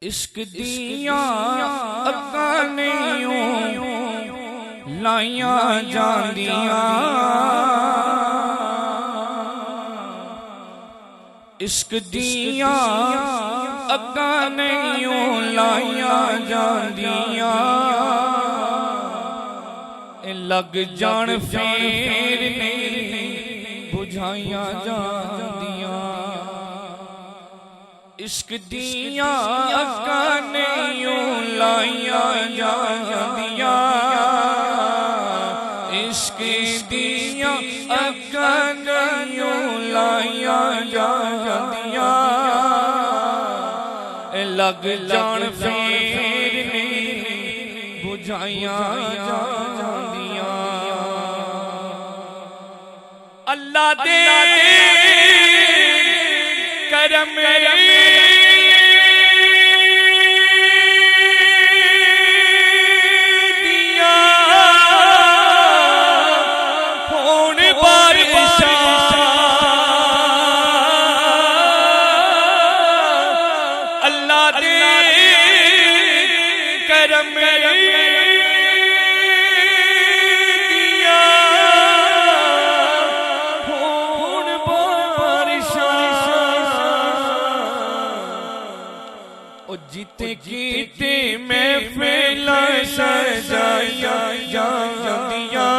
इश्क दिया अक्कां नहीं लाइया जांदियां, इश्क दिया अक्कां नहीं लाइया जांदियां, लग जान फेर नहीं बुझाइया जांदियां। इश्क दिया अक्कां नहीं लाइया जांदियां, इश्क दिया अक्कां नहीं लाइया जांदियां, लग जान फेर नहीं बुझाइया जांदियां। अल्लाह दे करम दिया होण बारिशां, अल्लाह दे करम दिया होण बारिशां। ओ जीते कीते महफिल सजाइया जांदियां,